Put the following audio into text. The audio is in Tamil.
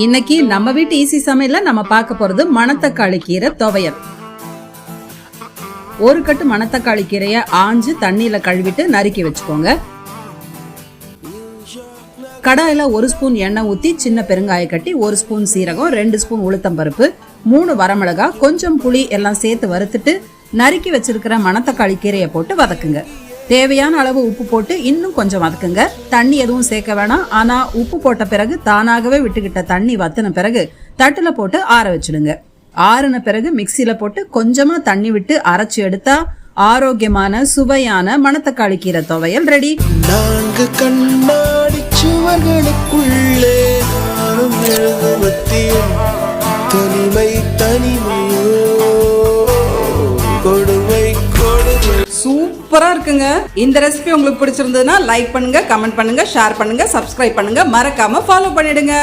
இன்னைக்கு நம்ம வீட்டு ஈஸி சமையல்ல நம்ம பார்க்க போறது மணத்தக்காளி கீரை துவையல். ஒரு கட்டு மணத்தக்காளி கீரைய ஆஞ்சு தண்ணியில கழுவிட்டு நறுக்கி வச்சுக்கோங்க. கடாயில 1 ஸ்பூன் எண்ணெய் ஊத்தி சின்ன பெருங்காய கட்டி 1 ஸ்பூன் சீரகம் 2 ஸ்பூன் உளுத்தம்பருப்பு 3 வரமிளகா கொஞ்சம் புளி எல்லாம் சேர்த்து வறுத்துட்டு நறுக்கி வச்சிருக்கிற மணத்தக்காளி கீரையை போட்டு வதக்குங்க. தேவையான அளவு உப்பு போட்டு இன்னும் கொஞ்சம் வதக்குங்க. தண்ணி எதுவும் சேர்க்க வேணாம். ஆனா உப்பு போட்ட பிறகு தானாகவே விட்டுக்கிட்ட தண்ணி வத்தின பிறகு தட்டுல போட்டு ஆற வச்சிடுங்க. ஆறுன பிறகு மிக்சியில போட்டு கொஞ்சமா தண்ணி விட்டு அரைச்சு எடுத்தா ஆரோக்கியமான சுவையான மணத்தக்காளி கீரை துவையல் ரெடி. 4 கண்ணாடி சுவர்களுக்குள்ளே நானும் எழுதுவத்தியும் தனிமை தனிமையோ கொடுமை கொடுமை. சூப்பரா இருக்குங்க. இந்த ரெசிபி உங்களுக்கு பிடிச்சிருந்ததுன்னா லைக் பண்ணுங்க, கமெண்ட் பண்ணுங்க, ஷேர் பண்ணுங்க, சப்ஸ்கிரைப் பண்ணுங்க, மறக்காம ஃபாலோ பண்ணிடுங்க.